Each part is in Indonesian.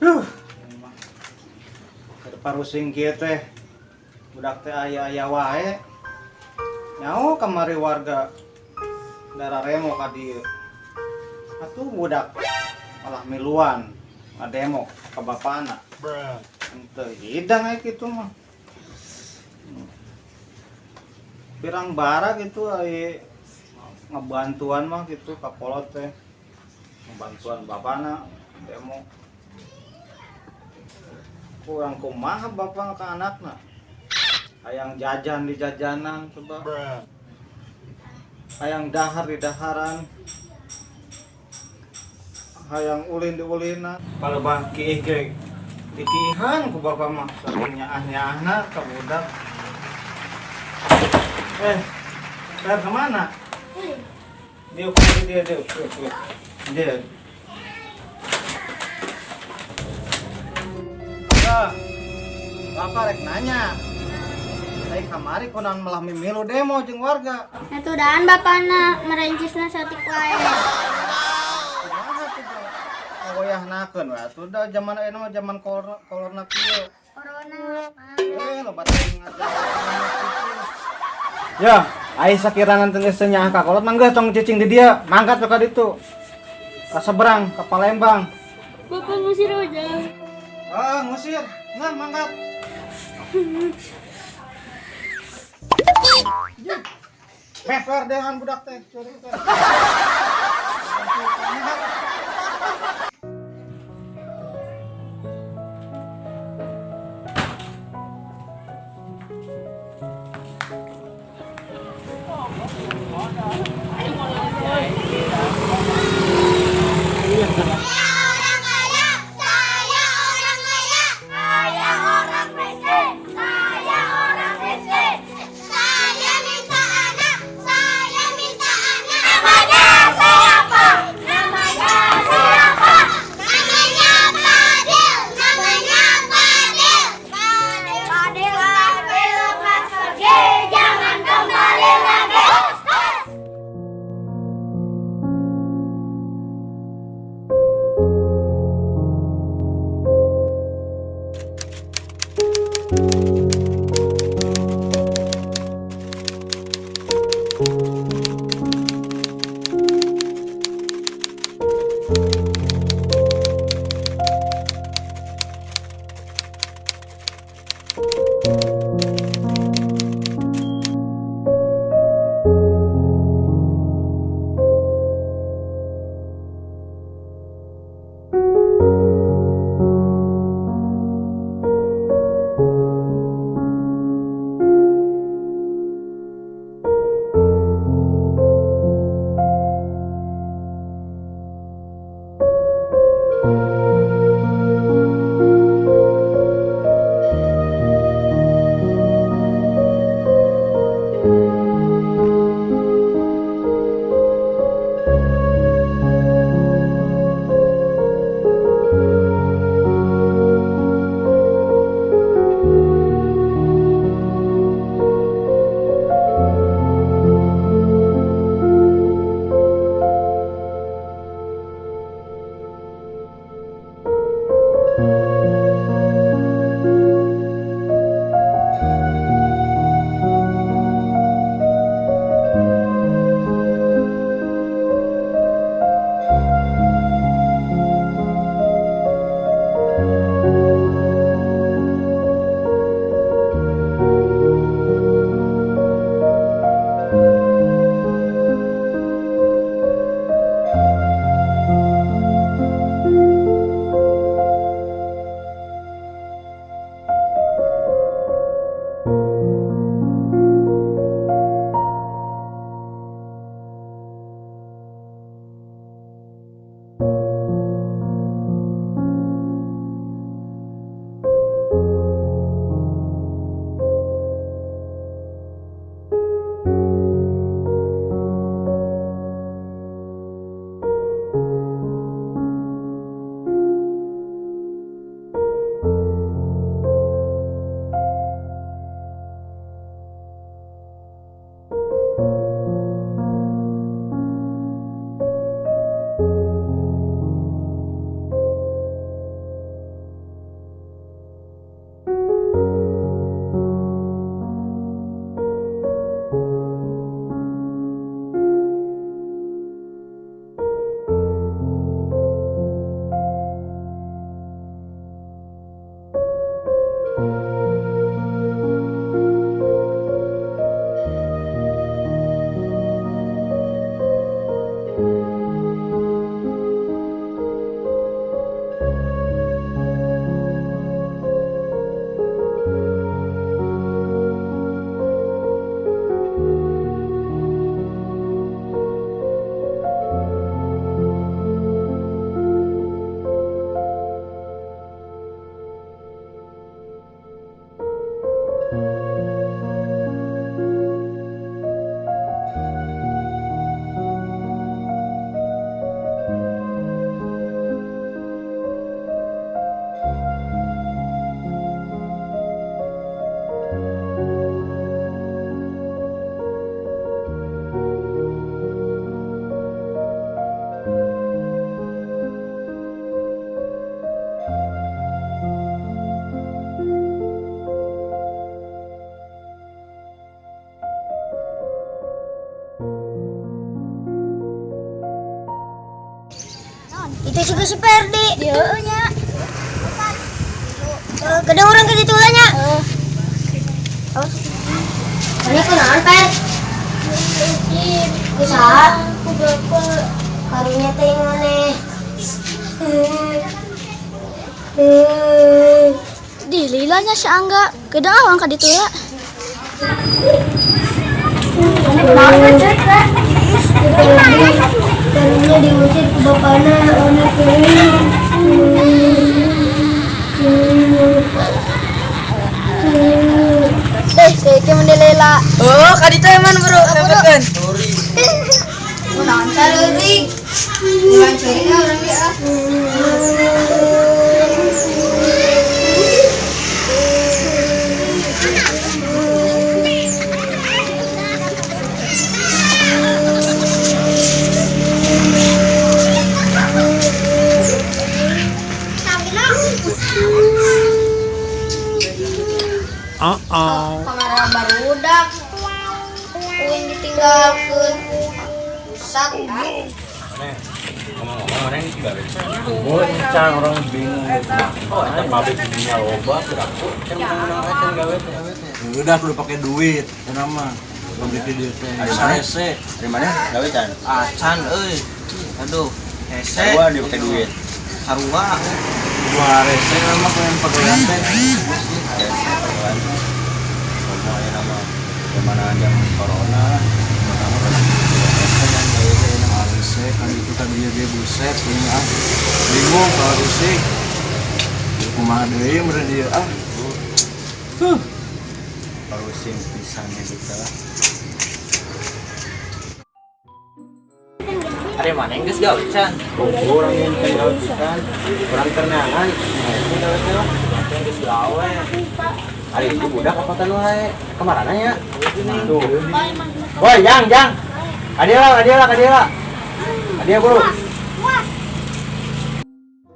Aduh. Parusing kieu teh. Budak teh aya-aya wae. Nyaho kamari warga daerah remo ka dieu. Atuh budak malah miluan ngademo ka bapana. Henteu hidang aya kitu mah. Pirang bara gitu aya ngebantuan mah gitu ka polot teh. Ngebantuan bapana demo. Kurang kumaha bapak ke anakna. Hayang jajan di jajanan coba. Hayang dahar di daharan. Hayang ulin di ulinan. Kalau bangki ge dikihan ku bapak mah saking nyaah-nyaahna ka budak. Kemana? Dia Bapak rek nanya. Saya kamari konan melah mimilu demo jeung warga. Atuh daan bapana merencisna satik wae. Kumaha tuh? Ngoyahnakeun we atuh da zaman ayeuna mah zaman kolorna kieu. Corona. Loba teh ngajar. Ya, ai sakirangan teu geus nyaah ka kolot mangga tong cicing di dieu, mangkat ka ditu. Ka seberang ka Palembang. Bapak ngusir aja. Ngusir. Nah, mangkat. Meper dengan budak teh. Curi teh. Itu juga si Perdi. Iya nya. Kadang orang ke ditu nya. Oh. Ini kunaon, Per? Kusaha? Karunya teh yang maneh. Dililanya si Angga. Kedang awang ka ditula. Karunya diusir ke bapana. Kayak mendelela. Oh, kadi teh man bro, hebatkeun. Kunaon saleutik? Bukan cerita orang dia. Kamar barudak. Uing ditinggalkeun. Pusat. Oh, can orang bingung gitu. Oh, eta pabrik dunia loba berapa? Can menang gawe teh. Udah kudu pakai duit, kenapa mah? Pabrik di dieu teh. Hese. Dari mana? Gawe can. Acan euy. Aduh, hese. Gua dia pakai duit. Sarua. Dua hese mah pengen pegawai teh. Semuanya nama gimana aja corona. Hese kan itu kan dia buset ini ah. Bingung kalau sih. Kumaha deui meureun dieu ah. Pusing pisangnya kita. Ari mana geus gawe can? Orang yang tinggal pisan, orang ternangan. Itu gawe teh lah. Geus gawe. Hari itu budak apa tanu wae? Kemarana ya? Tuh. Woi, Jang. Adia, bro.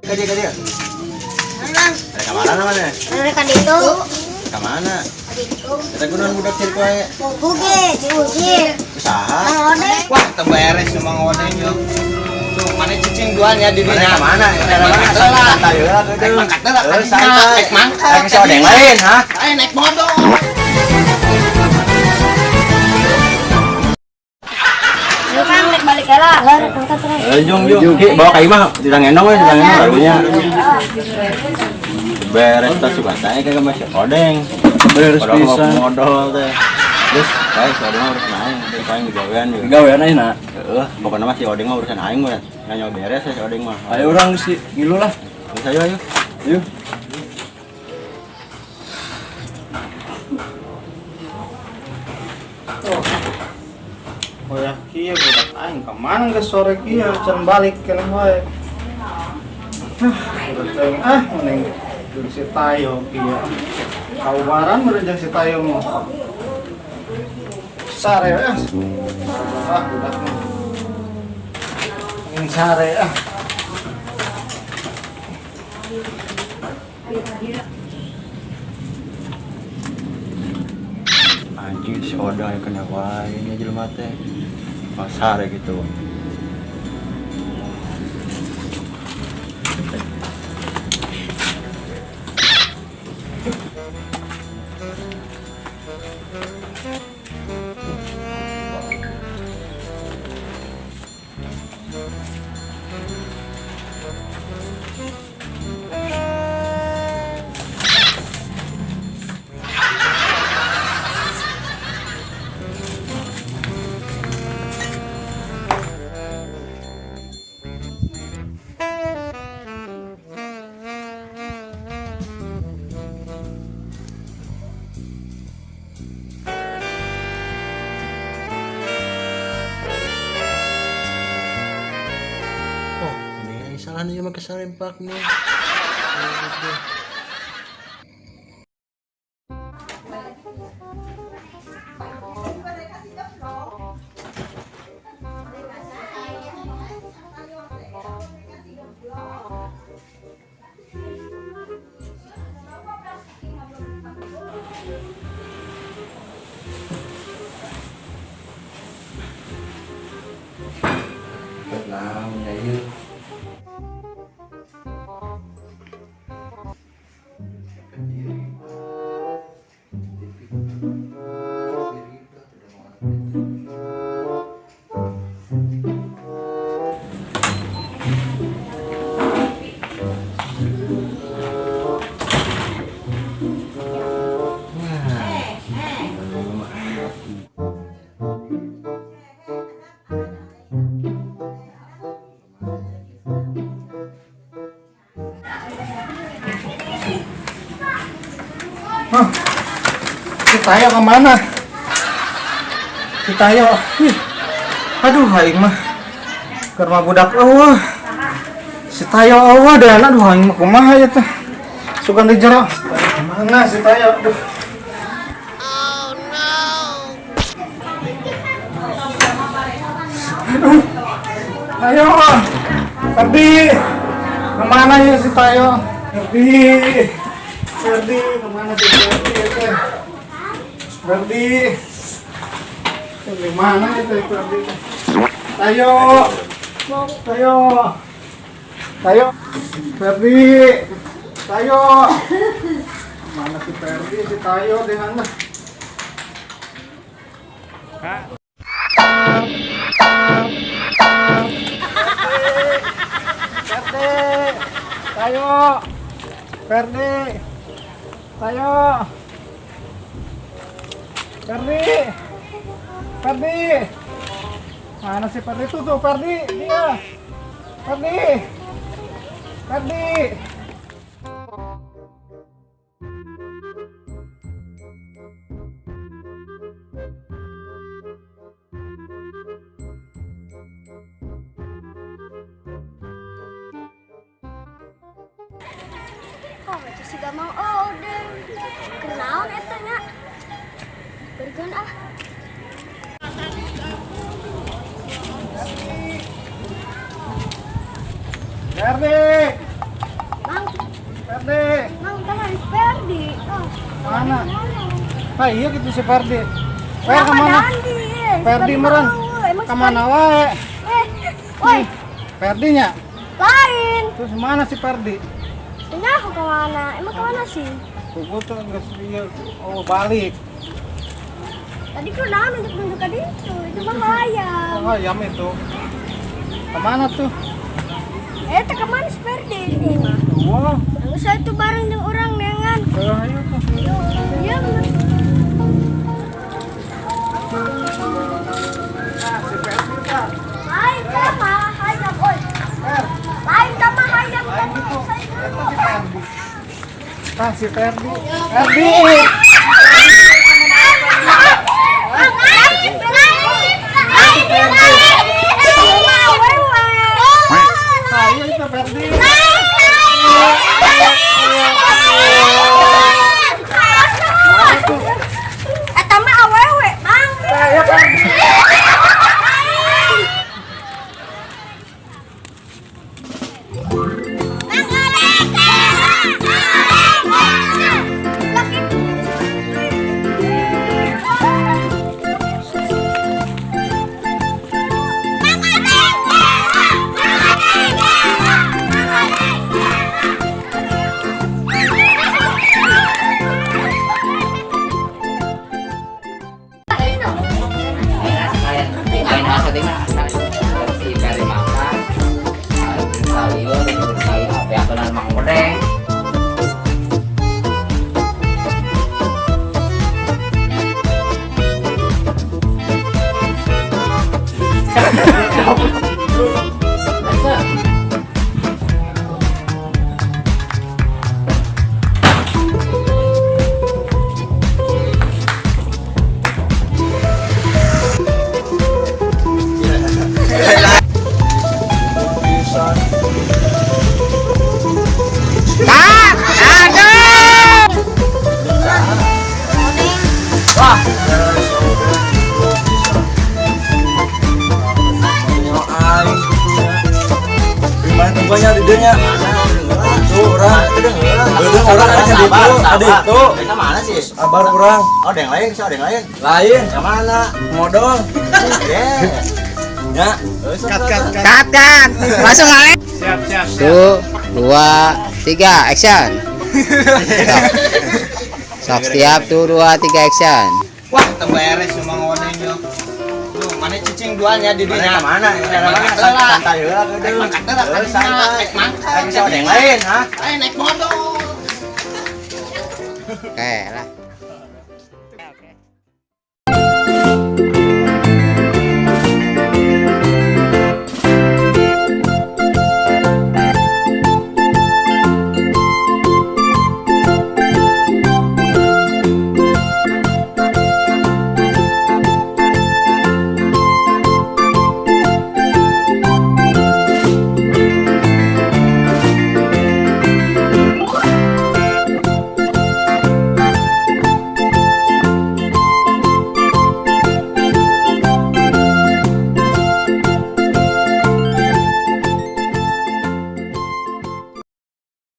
Kadia. Nang, Ada kamana namanya? mereka ditu. Kamana? Ditu. Kita gunakan budak cirek wae. Buku ge diusir. Usaha. Nang ode. Wah, teu beres cuma ngodeng yo. Tuh, mana cicing duan ya di Mana dinya. kamana? Mangkat lah. Naik mangkat lah. Naik mangkat. Naik si odeng lain, ha? Ayo naik bodong. Lu kan naik balik lah. Angkat terus. Jong. Ki, bawa ka imah, ditangendong we, lagunya. Beres tas sugatanya kagak masih odeng. Beres Odong pisan. modal teh. Terus, guys, odeng mah urusan aing, teh paling digawean yeuh. Gawean ayeuna. Heeh, pokoknya mah si odeng mah urusan aing we. Nanya beres si odeng mah. Ayo orang sih ngilu lah. Terus ayo. Yuk. Oh ya, kieu budak aing kemana geus sore kieu can balik keneh wae. Udah mending jeung si Tayo kieu. Kaubaran meureun jeung si Tayo mah. Sare budak mah. Ini sare Anjing si Odang yang kena wae nya jelema teh. Pasar gitu. Salah nih cuma kesalimpak nih. Nah, ya yuk. Hah? Si Tayo kemana? Si Tayo. Ih. Aduh, aing mah. Ke rumah budak eueuh. Si Tayo eueuh deh anak, aduh aing mah kumaha ya teh. Sugan di jero. Mana si Tayo? Aduh. Aduh. Tayo. Ferdi. Kemana ya si Tayo? Ferdi, kemana si Ferdi teh? Ferdi. Di mana itu Ferdi? Tayo. Tayo. Tayo. Ferdi. Tayo. Mana si Ferdi, si Tayo di mana? Ferdi. Tayo. Ferdi. Tayo. Ferdi. Ferdi. Mana si Ferdi tuh Ferdi? Dia. Ferdi. Ferdi. Kok itu sih gak mau order? Kenaon eta nya? Bergan ah. Ferdi. Mang, Ferdi. mang teman Ferdi. Oh, Mana? Ah iya gitu si Ferdi. kenapa Kemana? Dandi? Ferdi meren. Emang Kemana wae? Woi, Ferdinya. lain. Terus mana si Ferdi? Tanya aku kemana? Emang kemana sih? Tuh tuh geus ieu. Oh balik. Tadi ku naon nunjuk-nunjuk ke ditu. Itu mah hayam. Oh ayam itu. Kemana tuh? Teh kemana si Ferdi ini mah? Wah, Lalu saya tuh bareng dengan orang nengan. ayo tuh. Iya bener. Nah, si Ferdi tak. Lain kama hayam, oi. Fer, Lain kama hayam lain kamu. gitu. Saya Itu dulu. si Ferdi. Nah, si Ferdi. Ferdi. Saya itu Ferdi. Eta mah awewe, Mang. Saya Ferdi. Main asa teh mah si kari makan. Sayur, apa aturan mang goreng. Banyak idenya. Tuh orang. Orang ada di itu, ada itu. Kita mana sih? Abar orang. Oh, ada yang lain, ada yang lain. Lain. Yang mana? Modal. Ya. Kat. Langsung ngalain. Siap. 1, 2, 3, action. Sok siap tuh 2, 3 action. Wah, terberes cuma ngomongin yuk. Tuh, mana cicing duanya di dinya? Mana? Santai heula geudeung. Santai. Naik ada yang lain, ha? Naik motor. Oke lah.